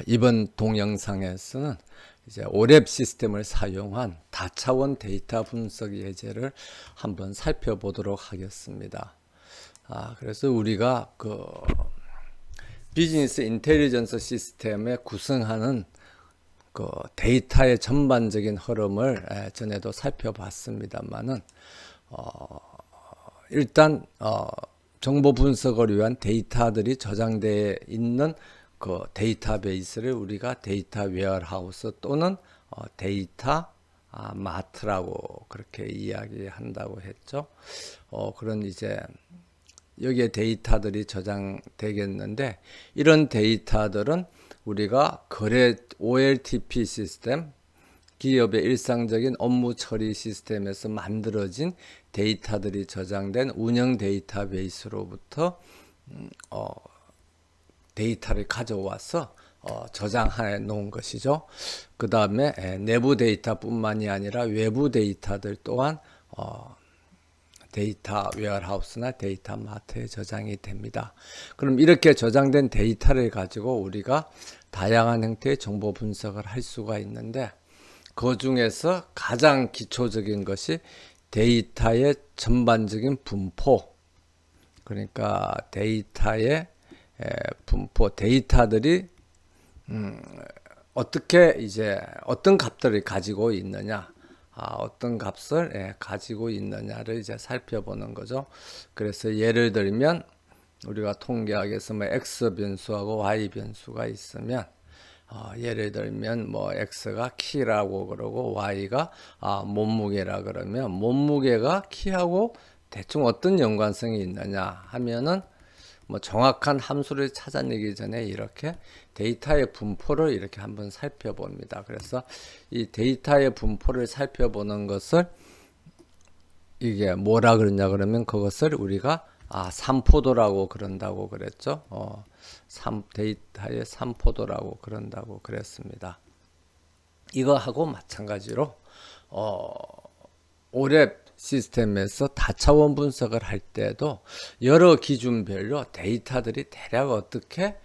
이번 동영상에서는 이제 오랩 시스템을 사용한 다차원 데이터 분석 예제를 한번 살펴보도록 하겠습니다. 그래서 우리가 그 비즈니스 인텔리전스 시스템에 구성하는 그 데이터의 전반적인 흐름을 전에도 살펴봤습니다만은 일단 정보 분석을 위한 데이터들이 저장되어 있는 그 데이터베이스를 우리가 데이터 웨어하우스 또는 데이터 마트라고 그렇게 이야기한다고 했죠. 그런 이제 여기에 데이터들이 저장되겠는데, 이런 데이터들은 우리가 거래 OLTP 시스템, 기업의 일상적인 업무 처리 시스템에서 만들어진 데이터들이 저장된 운영 데이터베이스로부터 데이터를 가져와서 저장해 놓은 것이죠. 그 다음에 내부 데이터뿐만이 아니라 외부 데이터들 또한 데이터 웨어하우스나 데이터 마트에 저장이 됩니다. 그럼 이렇게 저장된 데이터를 가지고 우리가 다양한 형태의 정보 분석을 할 수가 있는데, 그 중에서 가장 기초적인 것이 데이터의 전반적인 분포, 그러니까 데이터의 분포, 데이터들이 어떻게 이제 어떤 값들을 가지고 있느냐, 어떤 값을 가지고 있느냐를 이제 살펴보는 거죠. 그래서 예를 들면 우리가 통계학에서 뭐 x 변수하고 y 변수가 있으면 예를 들면 뭐 x가 키라고 그러고 y가 몸무게라 그러면, 몸무게가 키하고 대충 어떤 연관성이 있느냐 하면은 뭐 정확한 함수를 찾아내기 전에 이렇게 데이터의 분포를 이렇게 한번 살펴봅니다. 그래서 이 데이터의 분포를 살펴보는 것을 이게 뭐라 그러냐 그러면, 그것을 우리가 삼포도라고 그런다고 그랬죠. 데이터의 삼포도라고 그런다고 그랬습니다. 이거하고 마찬가지로 오랩 시스템에서 다차원 분석을 할 때도 여러 기준별로 데이터들이 대략 어떻게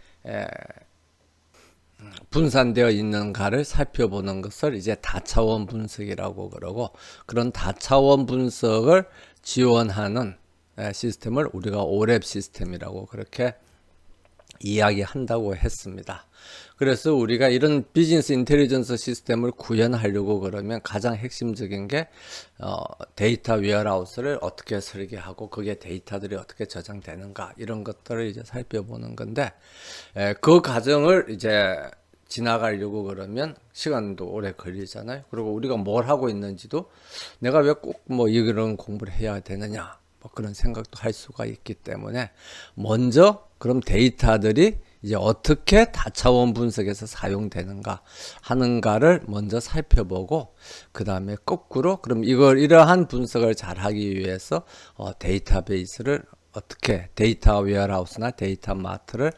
분산되어 있는가를 살펴보는 것을 이제 다차원 분석이라고 그러고, 그런 다차원 분석을 지원하는 시스템을 우리가 오랩 시스템이라고 그렇게 이야기한다고 했습니다. 그래서 우리가 이런 비즈니스 인텔리전스 시스템을 구현하려고 그러면 가장 핵심적인 게 데이터 웨어하우스를 어떻게 설계하고 그게 데이터들이 어떻게 저장되는가, 이런 것들을 이제 살펴보는 건데, 그 과정을 이제 지나가려고 그러면 시간도 오래 걸리잖아요. 그리고 우리가 뭘 하고 있는지도 내가 왜 꼭 뭐 이런 공부를 해야 되느냐, 뭐 그런 생각도 할 수가 있기 때문에, 먼저 그럼 데이터들이 이제 어떻게 다차원 분석에서 사용되는가 하는가를 먼저 살펴보고, 그 다음에 거꾸로 그럼 이러한 분석을 잘 하기 위해서 데이터베이스를 어떻게, 데이터 웨어하우스나 데이터 마트를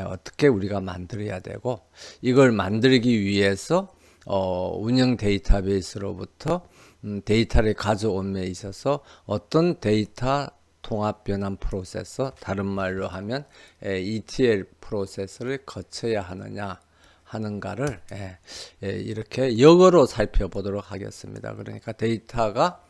어떻게 우리가 만들어야 되고, 이걸 만들기 위해서 운영 데이터베이스로부터 데이터를 가져옴에 있어서 어떤 데이터 통합 변환 프로세서, 다른 말로 하면 ETL 프로세스를 거쳐야 하느냐 하는가를 이렇게 역으로 살펴보도록 하겠습니다. 그러니까 데이터가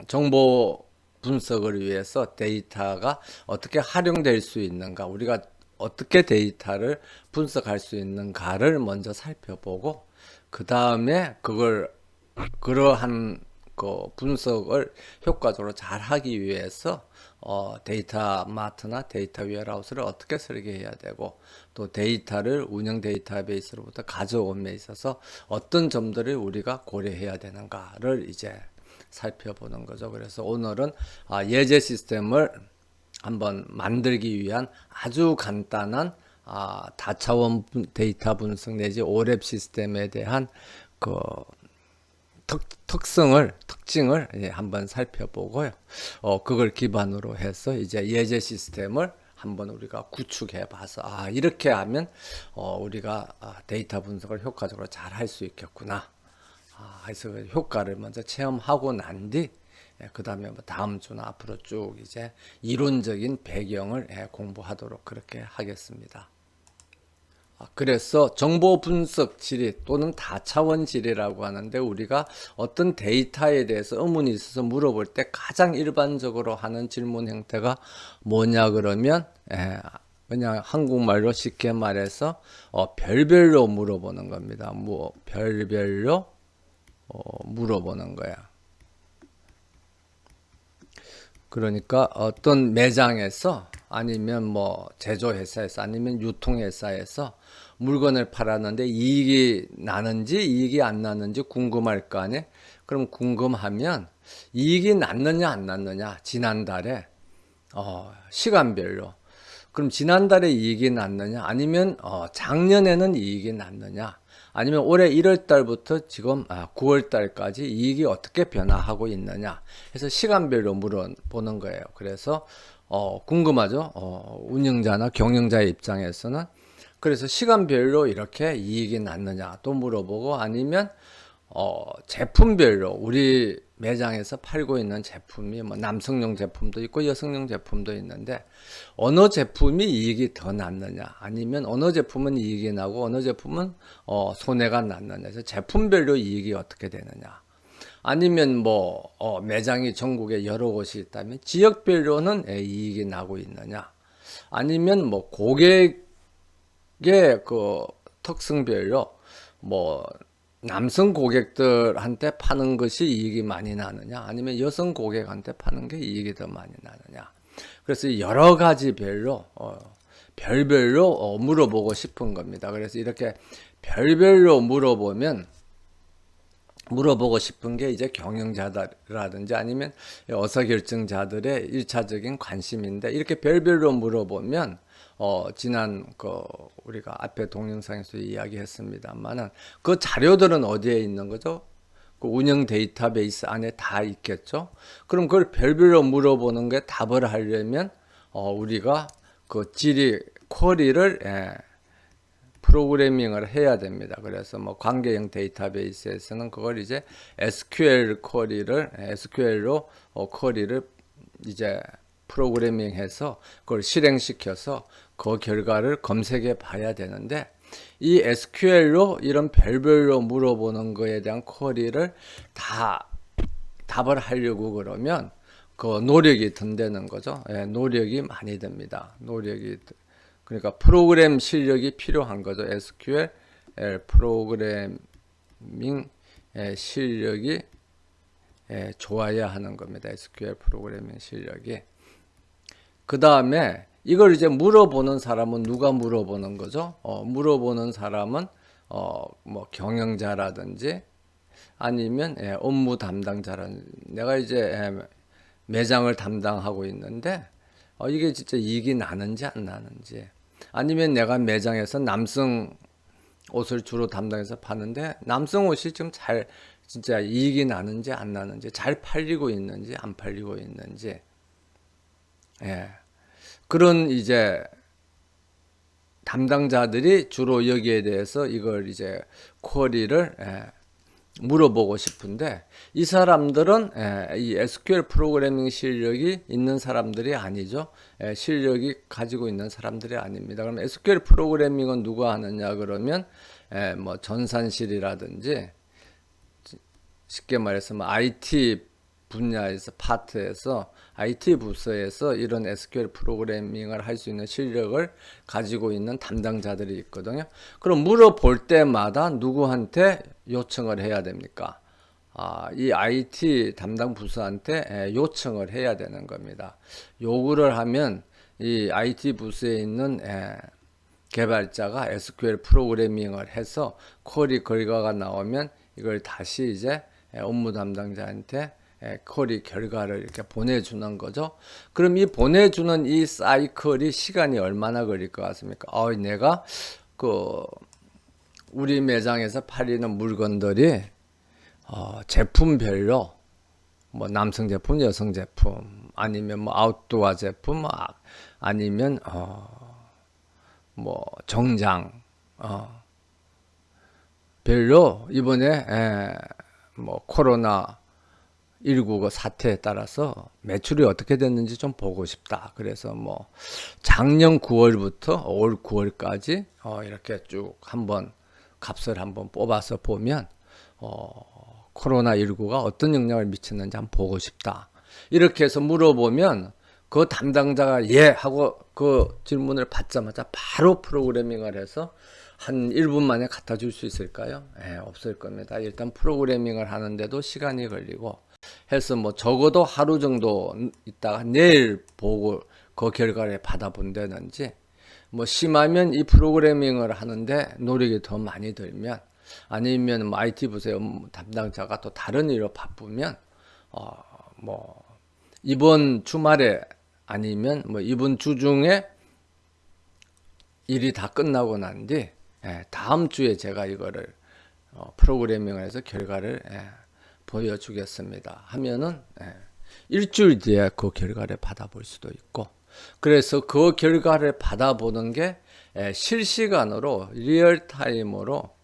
정보 분석을 위해서 데이터가 어떻게 활용될 수 있는가, 우리가 어떻게 데이터를 분석할 수 있는가를 먼저 살펴보고, 그 다음에 그러한 그 분석을 효과적으로 잘 하기 위해서 데이터 마트나 데이터 웨어하우스를 어떻게 설계해야 되고, 또 데이터를 운영 데이터베이스로부터 가져옴에 있어서 어떤 점들을 우리가 고려해야 되는가를 이제 살펴보는 거죠. 그래서 오늘은 예제 시스템을 한번 만들기 위한 아주 간단한 다차원 데이터 분석 내지 오랩 시스템에 대한 그 특징을 한번 살펴보고요. 그걸 기반으로 해서 이제 예제 시스템을 한번 우리가 구축해 봐서 이렇게 하면 우리가 데이터 분석을 효과적으로 잘 할 수 있겠구나. 해서 그 효과를 먼저 체험하고 난 뒤, 그 다음에 뭐 다음 주나 앞으로 쭉 이제 이론적인 배경을 공부하도록 그렇게 하겠습니다. 그래서 정보 분석 질의 또는 다차원 질의라고 하는데 우리가 어떤 데이터에 대해서 의문이 있어서 물어볼 때 가장 일반적으로 하는 질문 형태가 뭐냐 그러면 그냥 한국말로 쉽게 말해서 별별로 물어보는 겁니다. 뭐 별별로 물어보는 거야. 그러니까 어떤 매장에서 아니면 뭐 제조회사에서 아니면 유통회사에서 물건을 팔았는데 이익이 나는지 이익이 안 나는지 궁금할 거 아니에요. 그럼 궁금하면 이익이 났느냐 안 났느냐 지난달에 시간별로 그럼 지난달에 이익이 났느냐 아니면 작년에는 이익이 났느냐 아니면 올해 1월 달부터 지금 9월 달까지 이익이 어떻게 변화하고 있느냐 해서 시간별로 물어보는 거예요. 그래서 궁금하죠. 운영자나 경영자의 입장에서는. 그래서 시간별로 이렇게 이익이 났느냐 또 물어보고 아니면 제품별로 우리 매장에서 팔고 있는 제품이 뭐 남성용 제품도 있고 여성용 제품도 있는데 어느 제품이 이익이 더 났느냐 아니면 어느 제품은 이익이 나고 어느 제품은 손해가 났느냐 그래서 제품별로 이익이 어떻게 되느냐 아니면 뭐 매장이 전국에 여러 곳이 있다면 지역별로는 이익이 나고 있느냐 아니면 뭐 고객의 그 특성별로 뭐 남성 고객들한테 파는 것이 이익이 많이 나느냐 아니면 여성 고객한테 파는 게 이익이 더 많이 나느냐 그래서 여러 가지 별로 별별로 물어보고 싶은 겁니다. 그래서 이렇게 별별로 물어보고 싶은 게 이제 경영자라든지 아니면 의사결정자들의 1차적인 관심인데 이렇게 별별로 물어보면 지난 우리가 앞에 동영상에서 이야기했습니다만은 그 자료들은 어디에 있는 거죠? 그 운영 데이터베이스 안에 다 있겠죠? 그럼 그걸 별별로 물어보는 게 답을 하려면 우리가 그 질의 쿼리를 프로그래밍을 해야 됩니다. 그래서 뭐 관계형 데이터베이스에서는 그걸 이제 SQL로 쿼리를 이제 프로그래밍해서 그걸 실행시켜서 그 결과를 검색해 봐야 되는데 이 SQL로 이런 별별로 물어보는 거에 대한 쿼리를 다 답을 하려고 그러면 그 노력이 든다는 거죠. 노력이 많이 듭니다. 그러니까 프로그램 실력이 필요한 거죠. SQL 프로그래밍 실력이 좋아야 하는 겁니다. SQL 프로그래밍 실력이. 그 다음에 이걸 이제 물어보는 사람은 누가 물어보는 거죠? 물어보는 사람은 뭐 경영자라든지 아니면 업무 담당자라든지 내가 이제 매장을 담당하고 있는데 이게 진짜 이익이 나는지 안 나는지 아니면 내가 매장에서 남성 옷을 주로 담당해서 파는데 남성 옷이 지금 진짜 이익이 나는지 안 나는지 잘 팔리고 있는지 안 팔리고 있는지 그런 이제 담당자들이 주로 여기에 대해서 이걸 이제 쿼리를 물어보고 싶은데 이 사람들은 이 SQL 프로그래밍 실력이 있는 사람들이 아니죠. 실력이 가지고 있는 사람들이 아닙니다. 그럼 SQL 프로그래밍은 누가 하느냐 그러면 뭐 전산실이라든지 쉽게 말해서 뭐 IT 분야에서 파트에서 IT 부서에서 이런 SQL 프로그래밍을 할 수 있는 실력을 가지고 있는 담당자들이 있거든요. 그럼 물어볼 때마다 누구한테 요청을 해야 됩니까? 이 IT 담당 부서한테 요청을 해야 되는 겁니다. 요구를 하면 이 IT 부서에 있는 개발자가 SQL 프로그래밍을 해서 쿼리 결과가 나오면 이걸 다시 이제 업무 담당자한테 쿼리 결과를 이렇게 보내주는 거죠. 그럼 이 보내주는 이 사이클이 시간이 얼마나 걸릴 것 같습니까? 내가 우리 매장에서 팔리는 물건들이 제품별로 뭐 남성 제품, 여성 제품 아니면 뭐 아웃도어 제품 아니면 뭐 정장 별로 이번에 뭐 코로나 19그 사태에 따라서 매출이 어떻게 됐는지 좀 보고 싶다. 그래서 뭐 작년 9월부터 올 9월까지 이렇게 쭉 한번 값을 한번 뽑아서 보면 코로나19가 어떤 영향을 미쳤는지 한번 보고 싶다. 이렇게 해서 물어보면 그 담당자가 예 하고 그 질문을 받자마자 바로 프로그래밍을 해서 한 1분 만에 갖다 줄 수 있을까요? 예, 없을 겁니다. 일단 프로그래밍을 하는데도 시간이 걸리고 해서 뭐 적어도 하루 정도 있다가 내일 보고 그 결과를 받아본다든지 뭐 심하면 이 프로그래밍을 하는데 노력이 더 많이 들면 아니면 뭐 IT 부서의 담당자가 또 다른 일로 바쁘면 뭐 이번 주말에 아니면 뭐 이번 주 중에 일이 다 끝나고 난 뒤 다음 주에 제가 이거를 프로그래밍을 해서 결과를 보여주겠습니다 하면은 일주일 뒤에 그 결과를 받아볼 수도 있고, 그래서 그 결과를 받아보는 게 실시간으로 리얼타임으로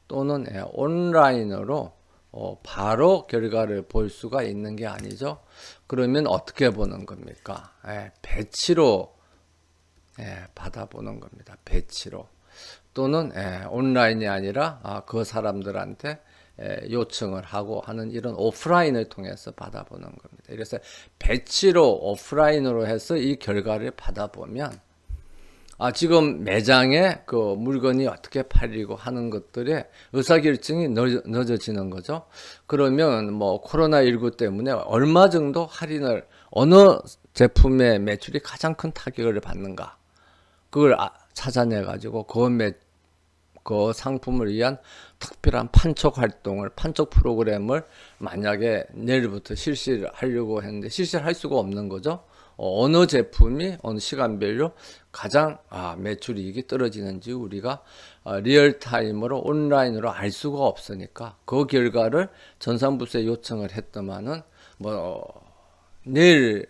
또는 온라인으로 바로 결과를 볼 수가 있는 게 아니죠. 그러면 어떻게 보는 겁니까? 배치로 받아보는 겁니다. 배치로. 또는 온라인이 아니라 그 사람들한테 요청을 하고 하는 이런 오프라인을 통해서 받아보는 겁니다. 그래서 배치로 오프라인으로 해서 이 결과를 받아보면 지금 매장에 그 물건이 어떻게 팔리고 하는 것들에 의사결정이 늦어지는 거죠. 그러면 뭐 코로나19 때문에 얼마 정도 할인을, 어느 제품의 매출이 가장 큰 타격을 받는가, 그걸 찾아내 가지고 그 상품을 위한 특별한 판촉 활동을, 판촉 프로그램을 만약에 내일부터 실시를 하려고 했는데 실시를 할 수가 없는 거죠. 어느 제품이 어느 시간별로 가장 매출이익이 떨어지는지 우리가 리얼타임으로 온라인으로 알 수가 없으니까 그 결과를 전산부서에 요청을 했더만은 뭐 내일이나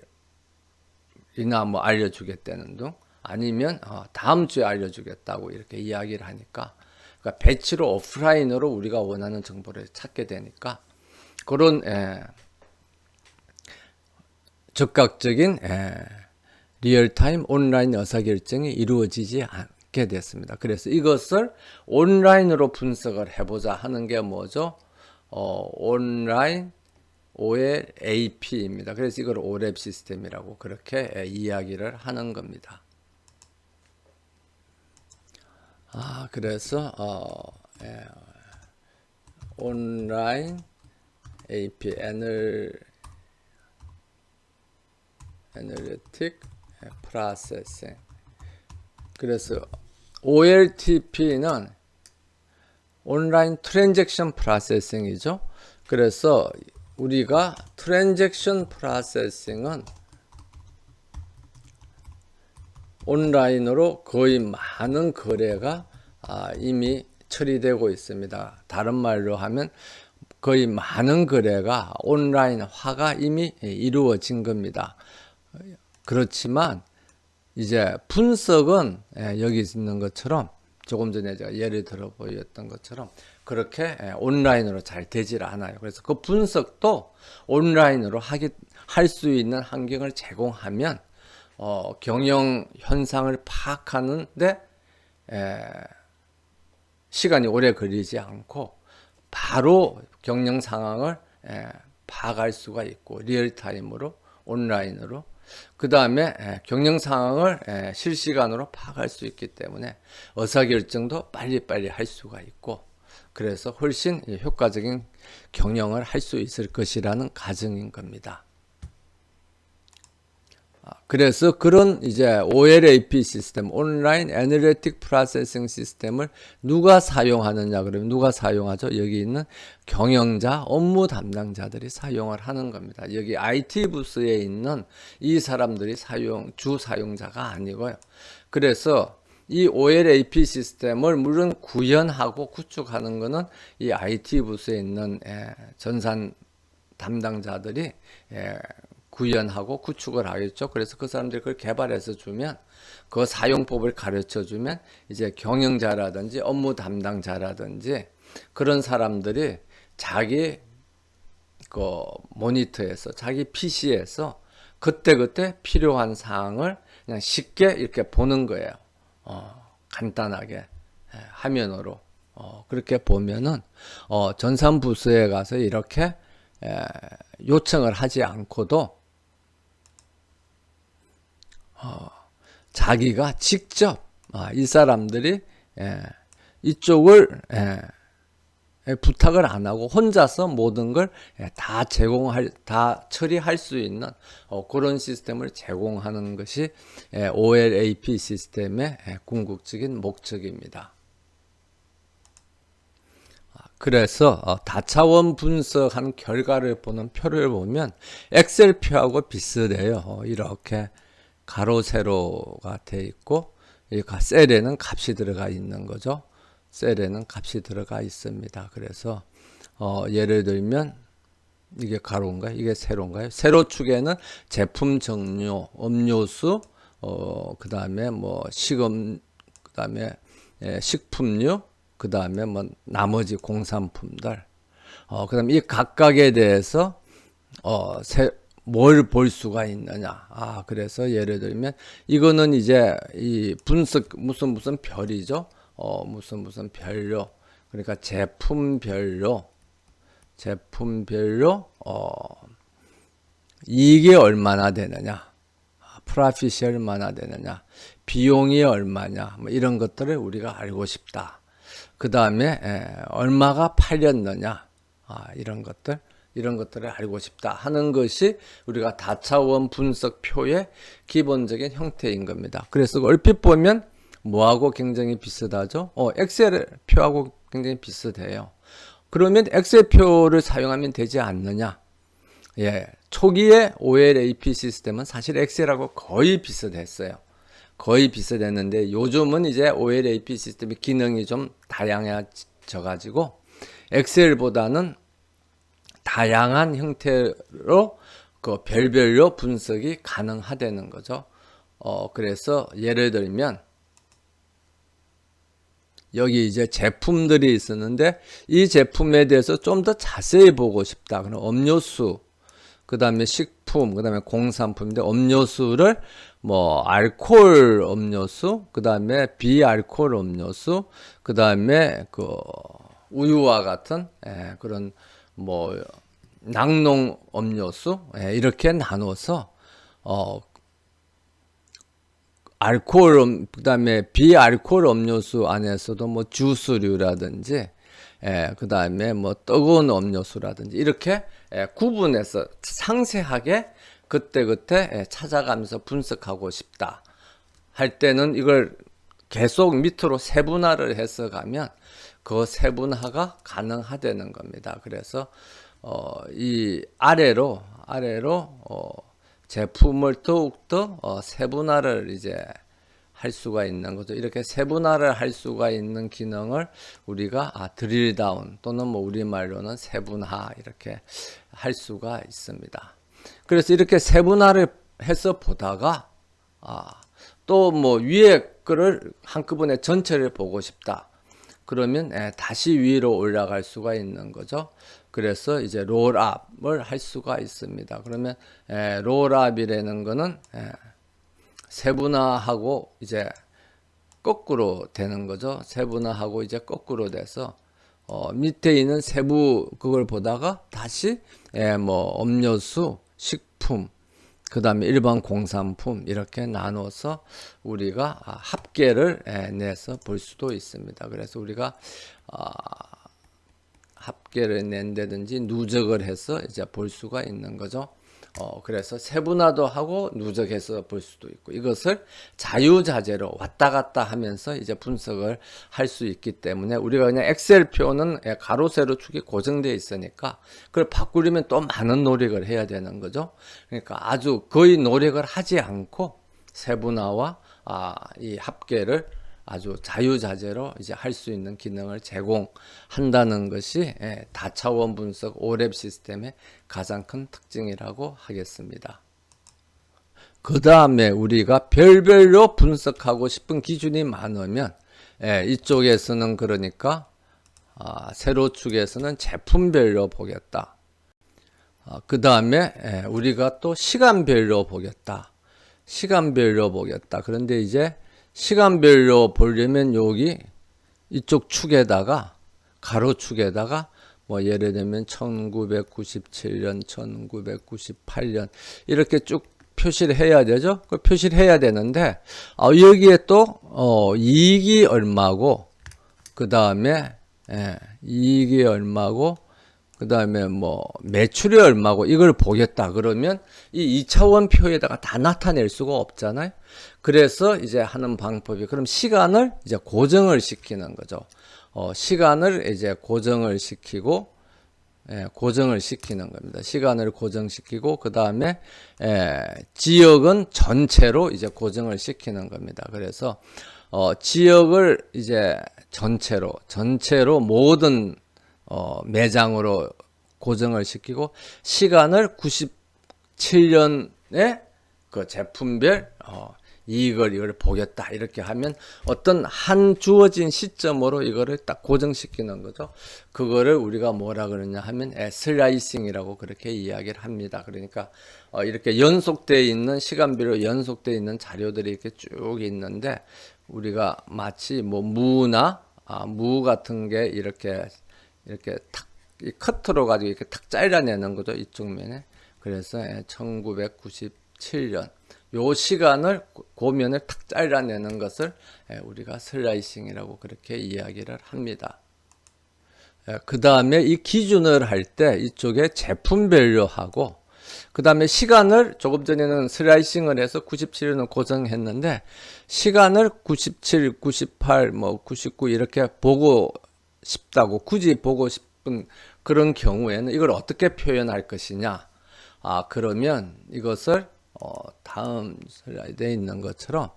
뭐 알려주겠다는 등 아니면 다음 주에 알려주겠다고 이렇게 이야기를 하니까, 그러니까 배치로 오프라인으로 우리가 원하는 정보를 찾게 되니까 그런 즉각적인 리얼타임 온라인 의사결정이 이루어지지 않게 됐습니다. 그래서 이것을 온라인으로 분석을 해보자 하는 게 뭐죠? 온라인 OLAP입니다. 그래서 이걸 OLAP 시스템이라고 그렇게 이야기를 하는 겁니다. 그래서 온라인 AP 애널리틱 프로세싱. 그래서 OLTP는 온라인 트랜잭션 프로세싱이죠. 그래서 우리가 트랜잭션 프로세싱은 온라인으로 거의 많은 거래가 이미 처리되고 있습니다. 다른 말로 하면 거의 많은 거래가 온라인화가 이미 이루어진 겁니다. 그렇지만 이제 분석은 여기 있는 것처럼 조금 전에 제가 예를 들어 보였던 것처럼 그렇게 온라인으로 잘 되질 않아요. 그래서 그 분석도 온라인으로 할 수 있는 환경을 제공하면 경영 현상을 파악하는데 시간이 오래 걸리지 않고 바로 경영 상황을 파악할 수가 있고, 리얼타임으로 온라인으로 그 다음에 경영 상황을 실시간으로 파악할 수 있기 때문에 의사결정도 빨리빨리 할 수가 있고, 그래서 훨씬 효과적인 경영을 할 수 있을 것이라는 가정인 겁니다. 그래서 그런 이제 OLAP 시스템, 온라인 애널리틱 프로세싱 시스템을 누가 사용하느냐 그러면 누가 사용하죠? 여기 있는 경영자, 업무 담당자들이 사용을 하는 겁니다. 여기 IT 부스에 있는 이 사람들이 주 사용자가 아니고요. 그래서 이 OLAP 시스템을 물론 구현하고 구축하는 것은 이 IT 부스에 있는 전산 담당자들이 구현하고 구축을 하겠죠. 그래서 그 사람들이 그걸 개발해서 주면, 그 사용법을 가르쳐 주면 이제 경영자라든지 업무 담당자라든지 그런 사람들이 자기 그 모니터에서 자기 PC에서 그때그때 필요한 사항을 그냥 쉽게 이렇게 보는 거예요. 간단하게 화면으로 그렇게 보면은 전산부서에 가서 이렇게 요청을 하지 않고도 자기가 직접 이 사람들이 이쪽을 부탁을 안 하고 혼자서 모든 걸 다 다 처리할 수 있는 그런 시스템을 제공하는 것이 OLAP 시스템의 궁극적인 목적입니다. 그래서 다차원 분석한 결과를 보는 표를 보면 엑셀표하고 비슷해요. 이렇게 가로 세로가 돼 있고 이 셀에는 값이 들어가 있는 거죠. 셀에는 값이 들어가 있습니다. 그래서 예를 들면 이게 가로인가요? 이게 세로인가요? 세로축에는 제품 종류, 음료수, 그 다음에 뭐 식음, 그 다음에 식품류, 그 다음에 뭐 나머지 공산품들, 그 다음에 이 각각에 대해서 뭘 볼 수가 있느냐. 그래서 예를 들면 이거는 이제 이 분석 무슨 별이죠. 무슨 별로. 그러니까 제품별로 이익이 얼마나 되느냐. 프로핏이 얼마나 되느냐. 비용이 얼마냐. 뭐 이런 것들을 우리가 알고 싶다. 그 다음에 얼마가 팔렸느냐. 이런 것들을 알고 싶다 하는 것이 우리가 다차원 분석표의 기본적인 형태인 겁니다. 그래서 얼핏 보면 뭐하고 굉장히 비슷하죠? 엑셀 표하고 굉장히 비슷해요. 그러면 엑셀 표를 사용하면 되지 않느냐? 초기에 OLAP 시스템은 사실 엑셀하고 거의 비슷했어요. 거의 비슷했는데 요즘은 이제 OLAP 시스템의 기능이 좀 다양해져 가지고 엑셀보다는 다양한 형태로 그 별별로 분석이 가능하다는 거죠. 그래서 예를 들면 여기 이제 제품들이 있었는데 이 제품에 대해서 좀 더 자세히 보고 싶다. 그럼 음료수, 그 다음에 식품, 그 다음에 공산품인데 음료수를 뭐 알코올 음료수, 그 다음에 비알코올 음료수, 그 다음에 그 우유와 같은 그런 뭐 낙농 음료수 이렇게 나눠서 알코올 그다음에 비알코올 음료수 안에서도 뭐 주스류라든지 그다음에 뭐 뜨거운 음료수라든지 이렇게 구분해서 상세하게 그때그때 찾아가면서 분석하고 싶다 할 때는 이걸 계속 밑으로 세분화를 해서 가면 그 세분화가 가능하다는 겁니다. 그래서 이 아래로 제품을 더욱더 세분화를 이제 할 수가 있는 거죠. 이렇게 세분화를 할 수가 있는 기능을 우리가 드릴다운 또는 뭐 우리말로는 세분화 이렇게 할 수가 있습니다. 그래서 이렇게 세분화를 해서 보다가 또 뭐 위에 거를 한꺼번에 전체를 보고 싶다. 그러면 다시 위로 올라갈 수가 있는 거죠. 그래서 이제 롤업을 할 수가 있습니다. 그러면 롤업이라는 거는 세분화하고 이제 거꾸로 되는 거죠. 세분화하고 이제 거꾸로 돼서 밑에 있는 세부 그걸 보다가 다시 뭐 음료수, 식품, 그 다음에 일반 공산품 이렇게 나눠서 우리가 합계를 내서 볼 수도 있습니다. 그래서 우리가 합계를 낸다든지 누적을 해서 이제 볼 수가 있는 거죠. 그래서 세분화도 하고 누적해서 볼 수도 있고 이것을 자유자재로 왔다 갔다 하면서 이제 분석을 할 수 있기 때문에 우리가 그냥 엑셀 표는 가로 세로 축이 고정되어 있으니까 그걸 바꾸려면 또 많은 노력을 해야 되는 거죠. 그러니까 아주 거의 노력을 하지 않고 세분화와 이 합계를 아주 자유자재로 이제 할 수 있는 기능을 제공한다는 것이 다차원 분석 OLAP 시스템의 가장 큰 특징이라고 하겠습니다. 그 다음에 우리가 별별로 분석하고 싶은 기준이 많으면 이쪽에서는 그러니까 세로축에서는 제품별로 보겠다. 그 다음에 우리가 또 시간별로 보겠다. 시간별로 보겠다. 그런데 이제 시간별로 보려면 여기 이쪽 축에다가 가로축에다가 뭐 예를 들면 1997년, 1998년 이렇게 쭉 표시를 해야 되죠. 그 표시를 해야 되는데 여기에 또 이익이 얼마고 그 다음에 이익이 얼마고 그 다음에 뭐 매출이 얼마고 이걸 보겠다 그러면 이 2차원 표에다가 다 나타낼 수가 없잖아요. 그래서 이제 하는 방법이 그럼 시간을 이제 고정을 시키는 거죠. 시간을 이제 고정을 시키고 고정을 시키는 겁니다. 시간을 고정시키고 그 다음에 지역은 전체로 이제 고정을 시키는 겁니다. 그래서 지역을 이제 전체로 모든 매장으로 고정을 시키고 시간을 97년에 그 제품별 이걸 보겠다 이렇게 하면 어떤 한 주어진 시점으로 이거를 딱 고정시키는 거죠. 그거를 우리가 뭐라 그러냐 하면 슬라이싱이라고 그렇게 이야기를 합니다. 그러니까 이렇게 연속되어 있는 시간별로 연속되어 있는 자료들이 이렇게 쭉 있는데 우리가 마치 뭐 무 같은 게 이렇게 탁 커트로 가지고 이렇게 탁 잘라내는 거죠. 이쪽 면에. 그래서 1997년 요 시간을 고면을 탁 잘라내는 것을 우리가 슬라이싱이라고 그렇게 이야기를 합니다. 그 다음에 이 기준을 할 때 이쪽에 제품별로 하고 그 다음에 시간을 조금 전에는 슬라이싱을 해서 97년을 고정했는데 시간을 97, 98, 뭐 99 이렇게 보고 싶다고 굳이 보고 싶은 그런 경우에는 이걸 어떻게 표현할 것이냐 그러면 이것을 다음 슬라이드에 있는 것처럼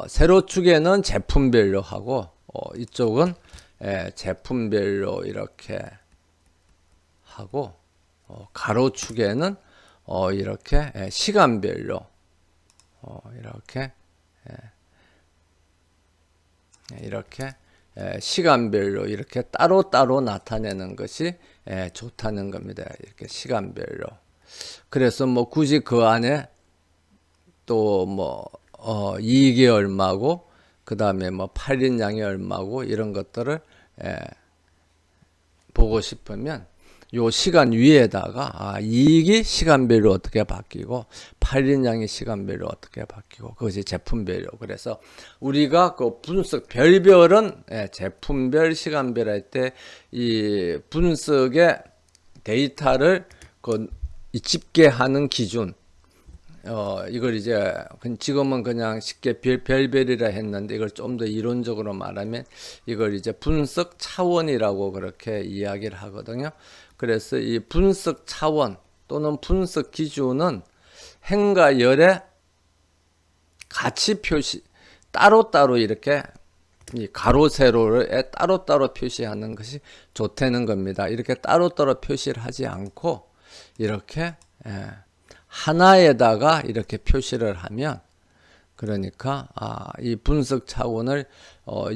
세로축에는 제품별로 하고 이쪽은 제품별로 이렇게 하고 가로축에는 이렇게 시간별로 이렇게 시간별로 이렇게 따로따로 나타내는 것이 좋다는 겁니다. 이렇게 시간별로. 그래서 뭐 굳이 그 안에 또 뭐 이익이 얼마고 그 다음에 뭐 팔인량이 얼마고 이런 것들을 보고 싶으면 요 시간 위에다가 이익이 시간별로 어떻게 바뀌고 팔인량이 시간별로 어떻게 바뀌고 그것이 제품별로. 그래서 우리가 그 분석 별별은 제품별 시간별 할 때 이 분석의 데이터를 이 집계하는 기준 이걸 이제 지금은 그냥 쉽게 별별이라 했는데 이걸 좀 더 이론적으로 말하면 이걸 이제 분석 차원이라고 그렇게 이야기를 하거든요. 그래서 이 분석 차원 또는 분석 기준은 행과 열의 같이 표시 따로따로 이렇게 이 가로 세로를 따로따로 표시하는 것이 좋다는 겁니다. 이렇게 따로따로 표시를 하지 않고 이렇게 하나에다가 이렇게 표시를 하면 그러니까 이 분석 차원을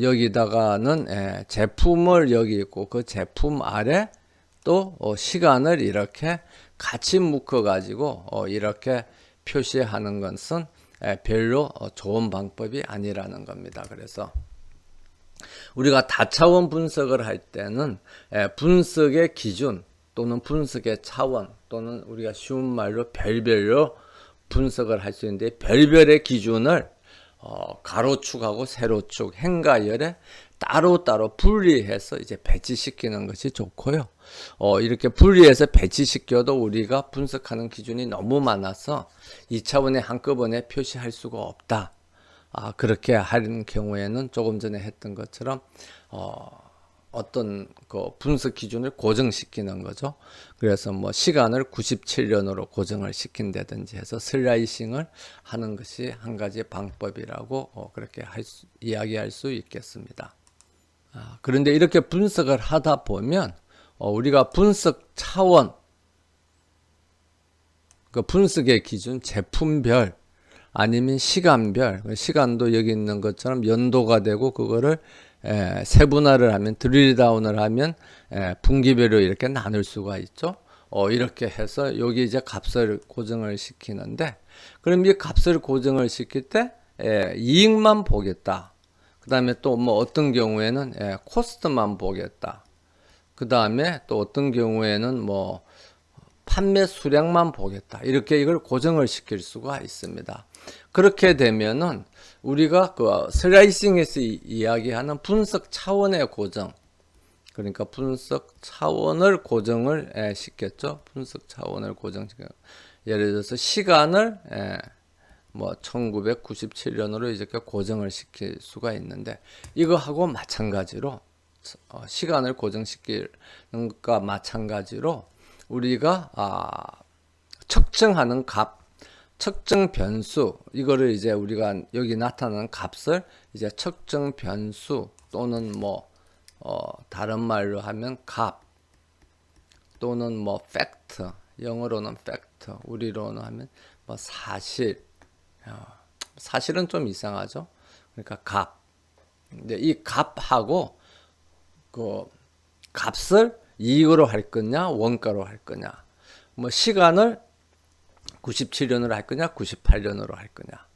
여기다가는 제품을 여기 있고 그 제품 아래 또 시간을 이렇게 같이 묶어 가지고 이렇게 표시하는 것은 별로 좋은 방법이 아니라는 겁니다. 그래서 우리가 다차원 분석을 할 때는 분석의 기준 또는 분석의 차원 또는 우리가 쉬운 말로 별별로 분석을 할 수 있는데 별별의 기준을 가로축하고 세로축, 행과 열에 따로따로 분리해서 이제 배치시키는 것이 좋고요. 이렇게 분리해서 배치시켜도 우리가 분석하는 기준이 너무 많아서 2차원에 한꺼번에 표시할 수가 없다. 그렇게 하는 경우에는 조금 전에 했던 것처럼 어떤 그 분석 기준을 고정시키는 거죠. 그래서 뭐 시간을 97년으로 고정을 시킨다든지 해서 슬라이싱을 하는 것이 한 가지 방법이라고 그렇게 이야기할 수 있겠습니다. 그런데 이렇게 분석을 하다 보면 우리가 분석 차원, 그 분석의 기준 제품별 아니면 시간별, 시간도 여기 있는 것처럼 연도가 되고 그거를 세분화를 하면 드릴다운을 하면 분기별로 이렇게 나눌 수가 있죠. 이렇게 해서 여기 이제 값을 고정을 시키는데, 그럼 이 값을 고정을 시킬 때 이익만 보겠다. 그 다음에 또 뭐 어떤 경우에는 코스트만 보겠다. 그 다음에 또 어떤 경우에는 뭐 판매 수량만 보겠다. 이렇게 이걸 고정을 시킬 수가 있습니다. 그렇게 되면은 우리가 그 슬라이싱에서 이야기하는 분석 차원의 고정, 그러니까 분석 차원을 고정을 시켰죠. 분석 차원을 고정시켜. 예를 들어서 시간을 뭐 1997년으로 이렇게 고정을 시킬 수가 있는데, 이거하고 마찬가지로 시간을 고정시키는 것과 마찬가지로 우리가 측정하는 값, 측정 변수, 이거를 이제 우리가 여기 나타나는 값을 이제 측정 변수 또는 뭐 다른 말로 하면 값 또는 뭐 팩트, 영어로는 팩트, 우리로는 하면 뭐 사실, 사실은 좀 이상하죠. 그러니까 값. 근데 이 값하고 그 값을 이익으로 할 거냐, 원가로 할 거냐, 뭐 시간을 97년으로 할 거냐, 98년으로 할 거냐,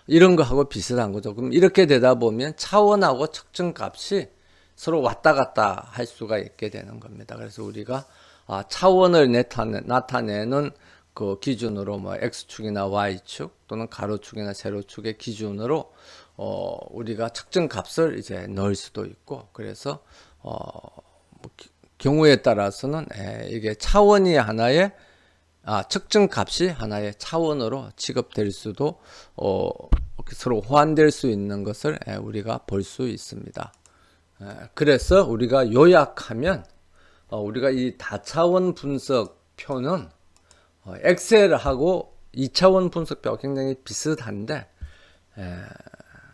이런 거하고 비슷한 거죠. 그럼 이렇게 되다 보면 차원하고 측정 값이 서로 왔다 갔다 할 수가 있게 되는 겁니다. 그래서 우리가 차원을 나타내는 그 기준으로 뭐 X축이나 Y축 또는 가로축이나 세로축의 기준으로 우리가 측정 값을 이제 넣을 수도 있고, 그래서 경우에 따라서는 이게 차원이 하나의 측정 값이 하나의 차원으로 취급될 수도 서로 호환될 수 있는 것을 우리가 볼 수 있습니다. 그래서 우리가 요약하면 우리가 이 다차원 분석표는 엑셀하고 2차원 분석표가 굉장히 비슷한데,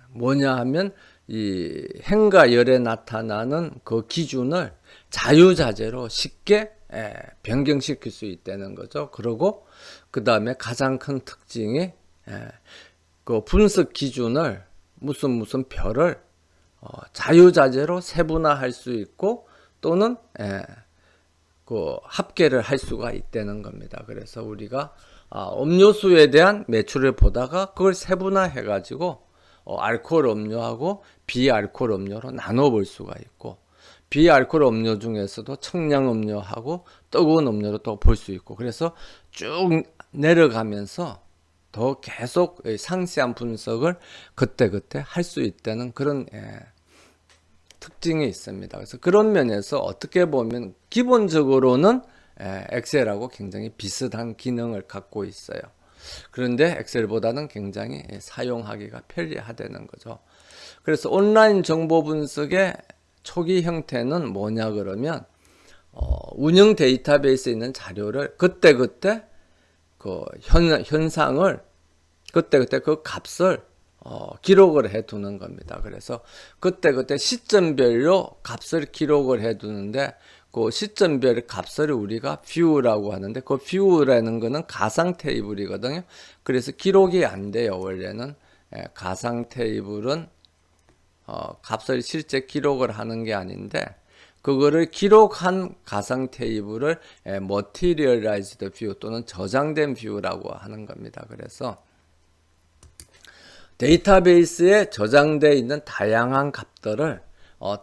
뭐냐 하면 이 행과 열에 나타나는 그 기준을 자유자재로 쉽게 변경시킬 수 있다는 거죠. 그리고 그 다음에 가장 큰 특징이 그 분석 기준을 무슨 별을 자유자재로 세분화할 수 있고 또는 그 합계를 할 수가 있다는 겁니다. 그래서 우리가 음료수에 대한 매출을 보다가 그걸 세분화해 가지고 알코올 음료하고 비알코올 음료로 나눠 볼 수가 있고, 비알코올 음료 중에서도 청량 음료하고 뜨거운 음료로 또 볼 수 있고, 그래서 쭉 내려가면서 더 계속 상세한 분석을 그때그때 할 수 있다는 그런 특징이 있습니다. 그래서 그런 면에서 어떻게 보면 기본적으로는 엑셀하고 굉장히 비슷한 기능을 갖고 있어요. 그런데 엑셀보다는 굉장히 사용하기가 편리하다는 거죠. 그래서 온라인 정보 분석의 초기 형태는 뭐냐 그러면 운영 데이터베이스에 있는 자료를 그때그때 그 현상을 그때그때 그 값을 기록을 해 두는 겁니다. 그래서 그때그때 시점별로 값을 기록을 해 두는데, 그 시점별 값을 우리가 뷰라고 하는데, 그 뷰라는 거는 가상 테이블이거든요. 그래서 기록이 안 돼요. 원래는 가상 테이블은 값을 실제 기록을 하는 게 아닌데, 그거를 기록한 가상 테이블을 materialized view 또는 저장된 뷰라고 하는 겁니다. 그래서 데이터베이스에 저장되어 있는 다양한 값들을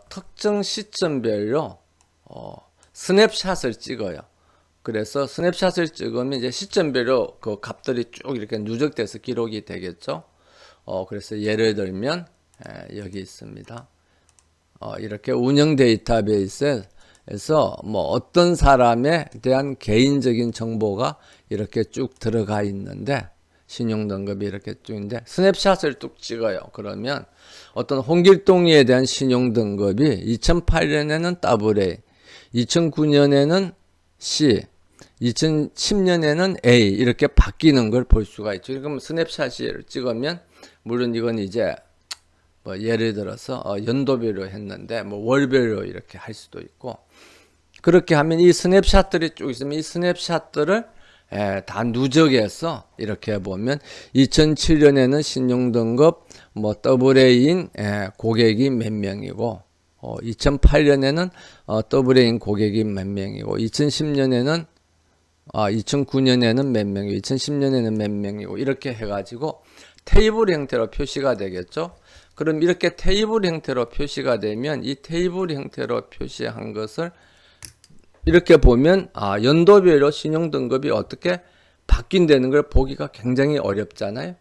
특정 시점별로 스냅샷을 찍어요. 그래서 스냅샷을 찍으면 이제 시점별로 그 값들이 쭉 이렇게 누적돼서 기록이 되겠죠. 그래서 예를 들면 여기 있습니다. 이렇게 운영 데이터베이스에서 뭐 어떤 사람에 대한 개인적인 정보가 이렇게 쭉 들어가 있는데, 신용 등급이 이렇게 쭉 있는데 스냅샷을 뚝 찍어요. 그러면 어떤 홍길동이에 대한 신용 등급이 2008년에는 AA, 2009년에는 C, 2010년에는 A 이렇게 바뀌는 걸 볼 수가 있죠. 그럼 스냅샷을 찍으면, 물론 이건 이제 뭐 예를 들어서 연도별로 했는데 뭐 월별로 이렇게 할 수도 있고, 그렇게 하면 이 스냅샷들이 쭉 있으면 이 스냅샷들을 다 누적해서 이렇게 보면 2007년에는 신용등급 뭐 AA인 고객이 몇 명이고 2008년에는 AA인 고객이 몇 명이고 2010년에는 2009년에는 몇 명이고 2010년에는 몇 명이고 이렇게 해가지고 테이블 형태로 표시가 되겠죠. 그럼 이렇게 테이블 형태로 표시가 되면 이 테이블 형태로 표시한 것을 이렇게 보면 연도별로 신용등급이 어떻게 바뀐다는 걸 보기가 굉장히 어렵잖아요.